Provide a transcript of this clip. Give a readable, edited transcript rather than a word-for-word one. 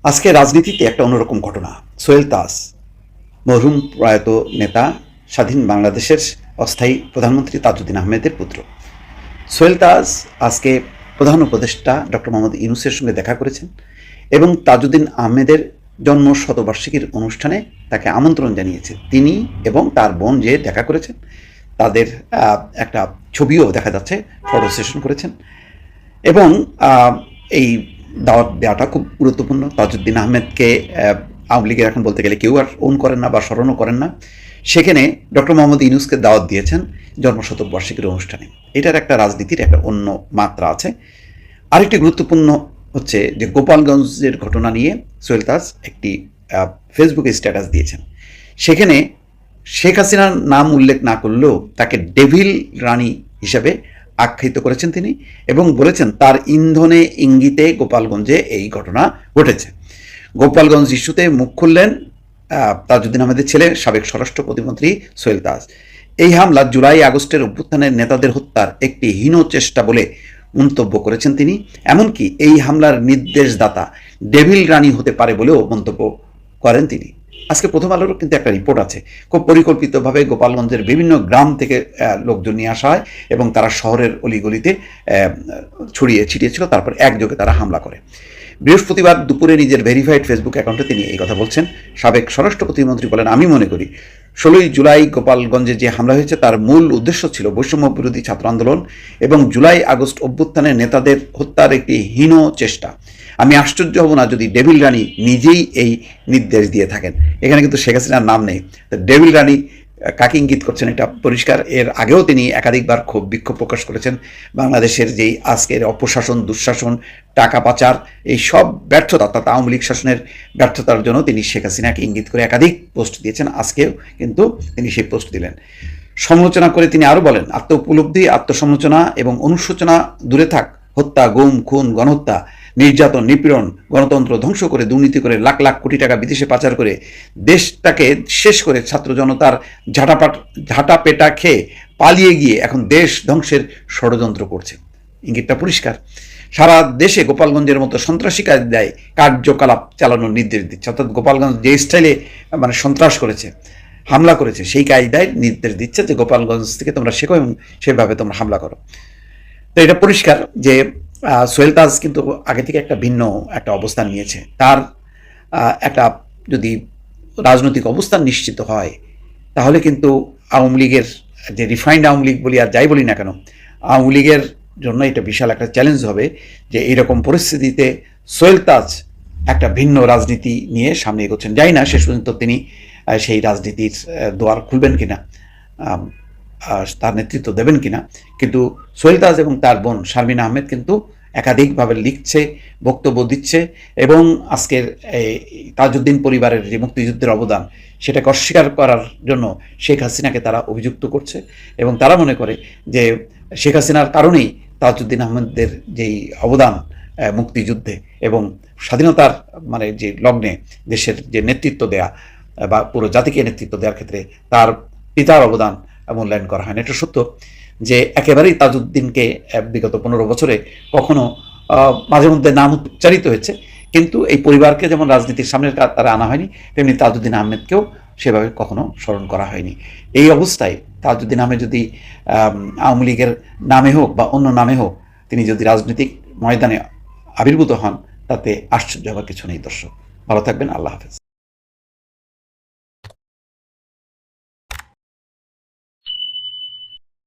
আজকে রাজনীতিতে একটা অন্যরকম ঘটনা। সোহেল তাজ, মরহুম প্রয়াত নেতা, স্বাধীন বাংলাদেশের অস্থায়ী প্রধানমন্ত্রী তাজউদ্দিন আহমেদের পুত্র। সোহেল তাজ আজকে প্রধান উপদেষ্টা ডক্টর মোহাম্মদ ইউনূসের সঙ্গে দেখা করেছেন এবং তাজউদ্দিন আহমেদের জন্ম শতবার্ষিকীর অনুষ্ঠানে তাকে আমন্ত্রণ জানিয়েছে। তিনি এবং তার বোন যে দেখা করেছেন, তাদের একটা ছবিও দেখা যাচ্ছে, ফটো সেশন করেছেন এবং এই দাওয়াত দেওয়াটা খুব গুরুত্বপূর্ণ। তাজউদ্দিন আহমেদকে আওয়ামী লীগের এখন বলতে গেলে কেউ আর ওন করেন না বা স্মরণও করেন না। সেখানে ডক্টর মোহাম্মদ ইউনূসকে দাওয়াত দিয়েছেন জন্মশতবার্ষিকীর অনুষ্ঠানে। এটার একটা রাজনীতির একটা অন্য মাত্রা আছে। আরেকটি গুরুত্বপূর্ণ হচ্ছে যে গোপালগঞ্জের ঘটনা নিয়ে সোহেল তাজ একটি ফেসবুকে স্ট্যাটাস দিয়েছেন। সেখানে শেখ হাসিনার নাম উল্লেখ না করলেও তাকে ডেভিল রানী হিসাবে আখ্যায়িত করেছেন তিনি এবং বলেছেন তার ইন্ধনে ইঙ্গিতে গোপালগঞ্জে এই ঘটনা ঘটেছে। গোপালগঞ্জ ইস্যুতে মুখ খুললেন তাজউদ্দিন আহমেদের ছেলে, সাবেক স্বরাষ্ট্র প্রতিমন্ত্রী সোহেল তাজ। এই হামলা জুলাই আগস্টের অভ্যুত্থানের নেতাদের হত্যার একটি হীন চেষ্টা বলে মন্তব্য করেছেন তিনি। এমনকি এই হামলার নির্দেশদাতা ডেভিল রানী হতে পারে বলেও মন্তব্য করেন তিনি। আজকে প্রথম আলোরও কিন্তু একটা রিপোর্ট আছে, খুব পরিকল্পিতভাবে গোপালগঞ্জের বিভিন্ন গ্রাম থেকে লোকজন নিয়ে আসা হয় এবং তারা শহরের অলিগলিতে ছড়িয়ে ছিটিয়েছিল, তারপর একযোগে তারা হামলা করে। বৃহস্পতিবার দুপুরে নিজের ভেরিফাইড ফেসবুক অ্যাকাউন্টে তিনি এই কথা বলছেন। সাবেক স্বরাষ্ট্র প্রতিমন্ত্রী বলেন, আমি মনে করি 16ই জুলাই গোপালগঞ্জে যে হামলা হয়েছে তার মূল উদ্দেশ্য ছিল বৈষম্য বিরোধী ছাত্র আন্দোলন এবং জুলাই আগস্ট অভ্যুত্থানের নেতাদের হত্যার একটি হীন চেষ্টা। আমি আশ্চর্য হব না যদি ডেভিল রানী নিজেই এই নির্দেশ দিয়ে থাকেন। এখানে কিন্তু শেখ হাসিনার নাম নেই। তো ডেভিল রানী কাকে ইঙ্গিত করছেন এটা পরিষ্কার। এর আগেও তিনি একাধিকবার ক্ষোভ বিক্ষোভ প্রকাশ করেছেন। বাংলাদেশের যেই আজকের অপশাসন, দুঃশাসন, টাকা পাচার, এই সব ব্যর্থতা, অর্থাৎ আওয়ামী লীগ শাসনের ব্যর্থতার জন্য তিনি শেখ হাসিনাকে ইঙ্গিত করে একাধিক পোস্ট দিয়েছেন। আজকেও কিন্তু তিনি সেই পোস্ট দিলেন। সমালোচনা করে তিনি আরও বলেন, আত্ম উপলব্ধি, আত্মসমালোচনা এবং অনুশোচনা দূরে থাক। হত্যা, গুম, খুন, গণহত্যা, নির্যাতন, নিপীড়ন, গণতন্ত্র ধ্বংস করে, দুর্নীতি করে, লাখ লাখ কোটি টাকা বিদেশে পাচার করে, দেশটাকে শেষ করে ছাত্র জনতার ঝাঁটা পেটা খেয়ে পালিয়ে গিয়ে এখন দেশ ধ্বংসের ষড়যন্ত্র করছে। ইঙ্গিতটা পরিষ্কার। সারা দেশে গোপালগঞ্জের মতো সন্ত্রাসী কায়দায় কার্যকলাপ চালানোর নির্দেশ দিচ্ছে, অর্থাৎ গোপালগঞ্জ যে স্টাইলে মানে সন্ত্রাস করেছে, হামলা করেছে, সেই কায়দায় নির্দেশ দিচ্ছে যে গোপালগঞ্জ থেকে তোমরা শেখো এবং সেভাবে তোমরা হামলা করো। তো এটা পরিষ্কার যে সোহেল তাজ কিন্তু আগে থেকে একটা ভিন্ন একটা অবস্থান নিয়েছে। তার একটা যদি রাজনৈতিক অবস্থান নিশ্চিত হয় তাহলে কিন্তু আওয়ামী লীগের যে রিফাইন্ড আওয়ামী লীগ বলি আর যাই বলি না কেন, আওয়ামী লীগের জন্য এটা বিশাল একটা চ্যালেঞ্জ হবে যে এইরকম পরিস্থিতিতে সোহেল তাজ একটা ভিন্ন রাজনীতি নিয়ে সামনে এগোচ্ছেন। জানি না শেষ পর্যন্ত তিনি সেই রাজনীতির দুয়ার খুলবেন কিনা, তার নেতৃত্ব দেবেন কিনা, কিন্তু সোহেল তাজ এবং তার বোন শারমিন আহমেদ কিন্তু একাধিকভাবে লিখছে, বক্তব্য দিচ্ছে এবং আজকের তাজউদ্দিন পরিবারের যে মুক্তিযুদ্ধের অবদান সেটাকে অস্বীকার করার জন্য শেখ হাসিনাকে তারা অভিযুক্ত করছে এবং তারা মনে করে যে শেখ হাসিনার কারণেই তাজউদ্দিন আহমেদের যেই অবদান মুক্তিযুদ্ধে এবং স্বাধীনতার মানে যে লগ্নে দেশের যে নেতৃত্ব দেয়া বা পুরো জাতিকে নেতৃত্ব দেওয়ার ক্ষেত্রে তার পিতার অবদান মূল্যায়ন করা হয় না। এটা সত্য যে একেবারেই তাজউদ্দিনকে বিগত 15 বছরে কখনো মাঝে মধ্যে নাম উচ্চারিত হয়েছে, কিন্তু এই পরিবারকে যেমন রাজনীতির সামনে তারা আনা হয়নি, তেমনি তাজউদ্দিন আহমেদকেও সেভাবে কখনো স্মরণ করা হয়নি। এই অবস্থায় তাজউদ্দিন আহমেদ যদি আওয়ামী লীগের নামে হোক বা অন্য নামে হোক তিনি যদি রাজনৈতিক ময়দানে আবির্ভূত হন, তাতে আশ্চর্য হওয়ার কিছু নেই। দর্শক ভালো থাকবেন, আল্লাহ হাফেজ।